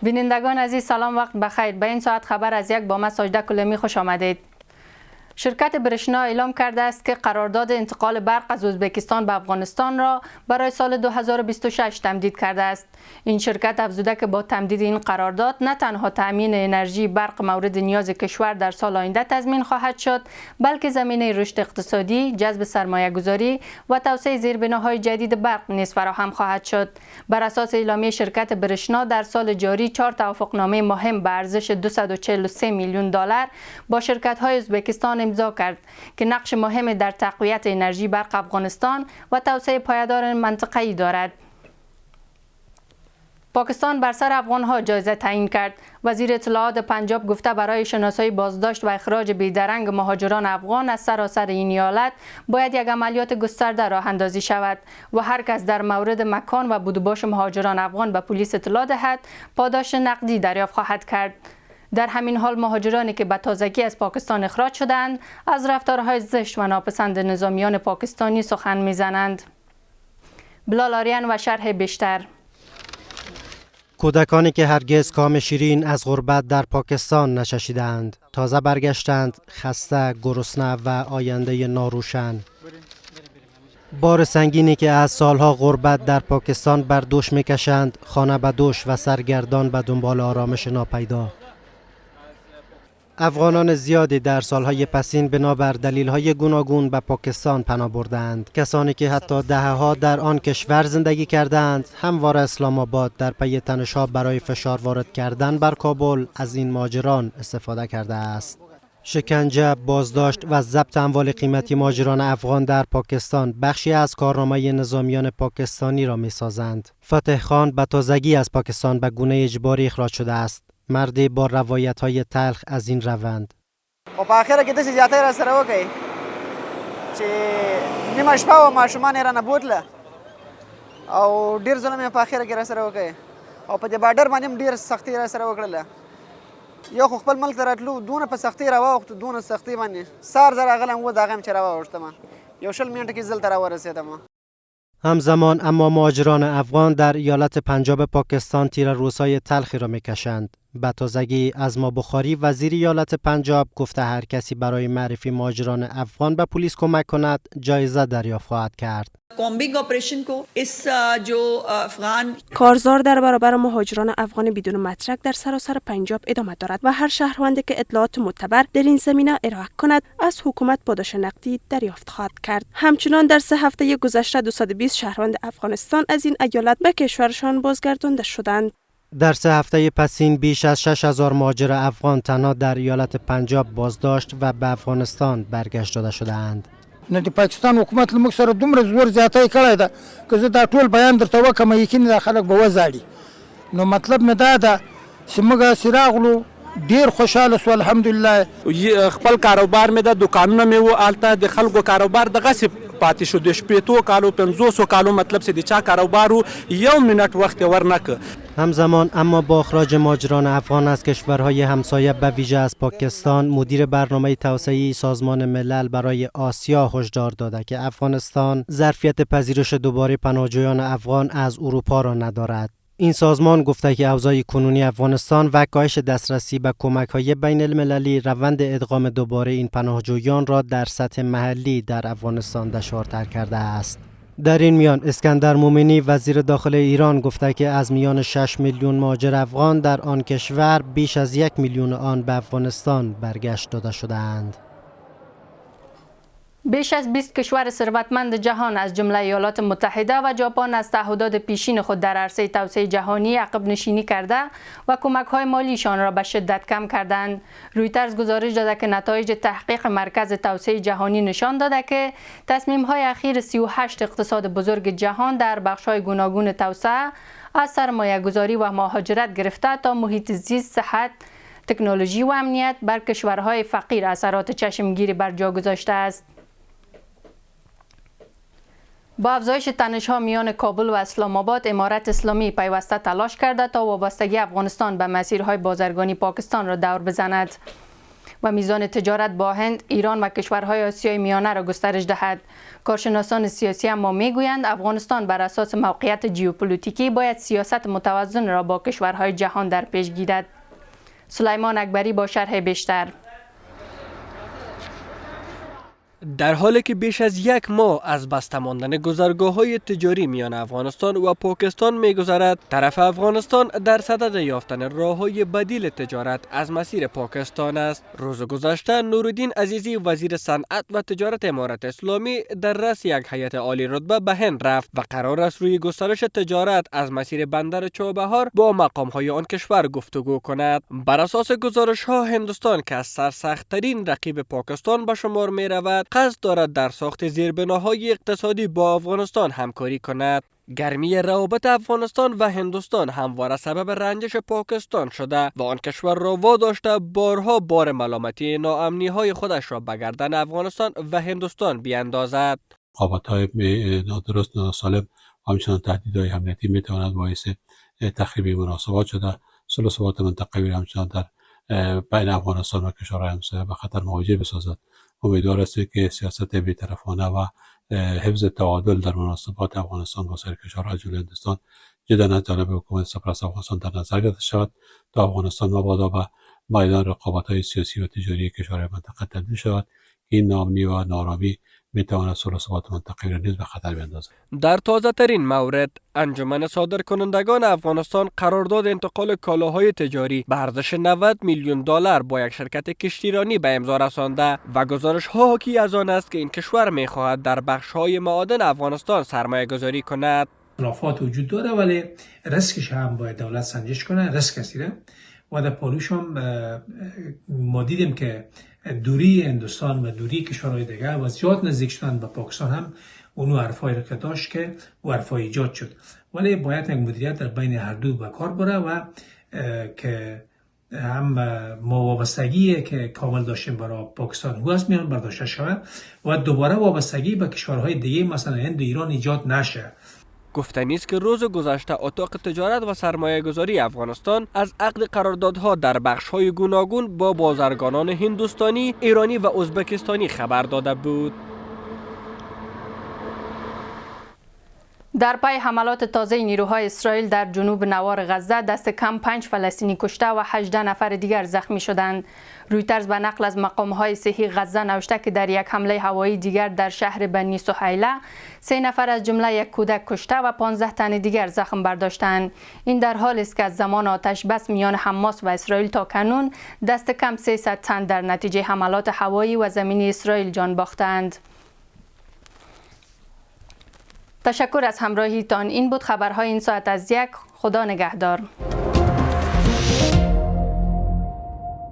بینندگان عزیز سلام، وقت بخیر. به این ساعت خبر از یک با من ساجده کلمی خوش آمدید. شرکت برشنا اعلام کرده است که قرارداد انتقال برق از ازبکستان به افغانستان را برای سال 2026 تمدید کرده است. این شرکت افزوده که با تمدید این قرارداد نه تنها تأمین انرژی برق مورد نیاز کشور در سال آینده تضمین خواهد شد، بلکه زمینه رشد اقتصادی، جذب سرمایه گذاری و توسعه زیربناهای جدید برق نیز فراهم خواهد شد. بر اساس اعلامیه شرکت برشنا در سال جاری 4 توافقنامه مهم به ارزش 243 میلیون دلار با شرکت‌های ازبکستان امضا کرد که نقش مهمی در تقویت انرژی برق افغانستان و توسعه پایدار منطقه‌ای دارد. پاکستان بر سر افغان‌ها جایزه تعیین کرد. وزیر اطلاعات پنجاب گفته برای شناسایی بازداشت و اخراج بیدرنگ مهاجران افغان از سراسر این ایالت باید یک عملیات گسترده راه اندازی شود و هر کس در مورد مکان و بود و باش مهاجران افغان به پلیس اطلاع دهد پاداش نقدی دریافت خواهد کرد. در همین حال مهاجرانی که به تازگی از پاکستان اخراج شدند از رفتارهای زشت و ناپسند نظامیان پاکستانی سخن میزنند. بلال آریان و شرح بیشتر. کودکانی که هرگز کام شیرین از غربت در پاکستان نچشیدند، تازه برگشتند خسته، گرسنه و آینده ناروشن. بار سنگینی که از سالها غربت در پاکستان بر دوش میکشند، خانه به دوش و سرگردان به دنبال آرامش ناپیدا. افغانان زیادی در سالهای پسین بنابر دلیل‌های گوناگون به پاکستان پناه بردند. کسانی که حتی دهه‌ها در آن کشور زندگی کردند، هموار اسلام آباد در پی تنش‌ها برای فشار وارد کردن بر کابل از این مهاجران استفاده کرده است. شکنجه، بازداشت و ضبط اموال قیمتی مهاجران افغان در پاکستان بخشی از کارنامه نظامیان پاکستانی را می‌سازند. فتح خان به تازگی از پاکستان به گونه اجباری اخراج شده است. مردی با روایت‌های تلخ از این روند. او په اخره کې داسې زیاتی را سره وکړي چې نیمه شپه وه ماشومان یې رانه بوتله او ډېر ظلم یې په اخره کې را سره وکړی او په دې باډر باندې هم ډېر سختي را سره وکړله. یو خو خپل ملک ته راتلو دونه په سختۍ راواوښتو، دونه سختۍ باندې سهار زه راغلی و د هغه هم چې راواوښتم یو 20 منټه کې دلته راورسېدم. همزمان اما مهاجران افغان در ایالت پنجاب پاکستان تیر روزهای تلخی را میکشند. به تازگی از ما بخاری وزیر ایالت پنجاب گفته هر کسی برای معرفی مهاجران افغان به پلیس کمک کند جایزه دریافت خواهد کرد. کامبینگ آپریشن کو اس جو افغان کارزار در برابر مهاجران افغان بدون مدرک در سراسر پنجاب ادامه دارد و هر شهروندی که اطلاعات معتبر در این زمینه ارائه کند از حکومت پاداش نقدی دریافت خواهد کرد. همچنان در 3 هفته گذشته 220 شهروند افغانستان از این ایالت به کشورشان بازگردانده شدند. در 3 هفته پسین بیش از 6000 مهاجر افغان تنها در ایالت پنجاب بازداشت و به افغانستان برگشت داده شدند. نه د پاکستان حکومت له موږ سره دومره زور زیاتی کړی ده که زه دا ټول بیان درته وکړم یقین دا خلک به وزاړي. نو مطلب مې دا ده چې موږ هسې راغلو، ډېر خوشحاله سو الحمدلله. خپل کاروبار مې د دوکانونه مې و هلته د خلکو کاروبار دغسې پاتې شو. د 80 کالو 500 کالو مطلب چې د چا کاروبار و یو منټ وخت ورنکه. همزمان اما با اخراج مهاجران افغان از کشورهای همسایه به ویژه از پاکستان، مدیر برنامه توسعه‌ای سازمان ملل برای آسیا هشدار داده که افغانستان ظرفیت پذیرش دوباره پناهجویان افغان از اروپا را ندارد. این سازمان گفته که اوضاع کنونی افغانستان و کاهش دسترسی به کمک‌های بین المللی روند ادغام دوباره این پناهجویان را در سطح محلی در افغانستان دشوارتر کرده است. در این میان اسکندر مومنی وزیر داخل ایران گفته که از میان 6 میلیون مهاجر افغان در آن کشور بیش از 1 میلیون آن به افغانستان برگشت داده شده‌اند. بیش از 20 کشور ثروتمند جهان از جمله ایالات متحده و ژاپن از تعهدات پیشین خود در عرصه توسعه جهانی عقب نشینی کرده و کمک‌های مالیشان را به شدت کم کردند. رویترز گزارش داده که نتایج تحقیق مرکز توسعه جهانی نشان داده که تصمیم‌های اخیر 38 اقتصاد بزرگ جهان در بخش‌های گوناگون توسعه از سرمایه‌گذاری و مهاجرت گرفته تا محیط زیست، صحت، تکنولوژی و امنیت بر کشورهای فقیر اثرات چشمگیری بر جا گذاشته است. با افزایش تنش‌ها میان کابل و اسلام آباد، امارت اسلامی پیوسته تلاش کرده تا وابستگی افغانستان به مسیرهای بازرگانی پاکستان را دور بزند. و میزان تجارت با هند، ایران و کشورهای آسیای میانه را گسترش دهد. کارشناسان سیاسی اما میگویند افغانستان بر اساس موقعیت ژئوپلیتیکی باید سیاست متوازن را با کشورهای جهان در پیش گیرد. سلیمان اکبری با شرح بیشتر. در حالی که بیش از یک ماه از بسته ماندن گذرگاه‌های تجاری میان افغانستان و پاکستان می‌گذرد، طرف افغانستان در صدد یافتن راه‌های بدیل تجارت از مسیر پاکستان است. روز گذشته نورالدین عزیزی وزیر صنعت و تجارت امارت اسلامی در رأس یک هیئت عالی رتبه به هند رفت و قرار است روی گسترش تجارت از مسیر بندر چابهار با مقام‌های آن کشور گفتگو کند. بر اساس گزارش‌ها هندوستان که از سرسخت‌ترین رقیب پاکستان به شمار می‌رود، قصد دارد در ساخت زیربناهای اقتصادی با افغانستان همکاری کند. گرمی روابط افغانستان و هندوستان همواره سبب رنجش پاکستان شده و آن کشور را واداشته بارها بار ملامتی ناامنی‌های خودش را به گردن افغانستان و هندوستان بیاندازد. رقابت‌های نادرست ناسالم و همچنان تهدیدهای امنیتی میتواند باعث تخریب مناسبات شده. صلح و ثبات منطقوی همچنان در بین افغانستان و کشورهای همسایه به خطر مواجه بسازد. امیدوار است که سیاست بی‌طرفانه و حفظ تعادل در مناسبات افغانستان با سایر کشورهای جمله هندوستان جدا از جانب حکومت سرپرست افغانستان در نظر گرفته شود تا افغانستان مبادا به میدان رقابت‌های سیاسی و تجاری کشورهای منطقه تبدیل شود که این ناامنی و نارامی میتواند صلح و ثبات منطقه‌ای را نیز به خطر بیندازد. در تازه ترین مورد، انجمن صادرکنندگان افغانستان قرارداد انتقال کالاهای تجاری به ارزش 90 میلیون دلار با یک شرکت کشتیرانی به امضا رسانده و گزارش‌ها حاکی از آن است که این کشور می‌خواهد در بخش‌های معادن افغانستان سرمایه‌گذاری کند. اختلافات وجود داره ولی ریسکش هم باید دولت سنجش کنه، ریسک هستیره و در پالوش هم ما دیدیم که دوری هندوستان و دوری کشورهای دیگه و زیاد نزدیک شدن به پاکستان هم اونو حرفای را که داشت که و حرفای ایجاد شد، ولی باید یک مدیریت در بین هر دو به کار بره و که هم ما وابستگی که کامل داشتیم برای پاکستان هو از میان برداشته شود و دوباره وابستگی به کشورهای دیگه مثلا هند و ایران ایجاد نشه. گفتنی است که روز گذشته اتاق تجارت و سرمایه گذاری افغانستان از عقد قراردادها در بخش‌های گوناگون با بازرگانان هندوستانی، ایرانی و ازبکستانی خبر داده بود. در پی حملات تازه نیروهای اسرائیل در جنوب نوار غزه دست کم 5 فلسطینی کشته و 18 نفر دیگر زخمی شدند. رویترز به نقل از مقام‌های صحی غزه نوشته که در یک حمله هوایی دیگر در شهر بنی سهیله 3 نفر از جمله یک کودک کشته و 15 تن دیگر زخم برداشتند. این در حالی است که از زمان آتش بس میان حماس و اسرائیل تا کنون دست کم 300 تن در نتیجه حملات هوایی و زمینی اسرائیل جان باختند. تشکر از همراهیتان. این بود خبرهای این ساعت از یک. خدا نگهدار.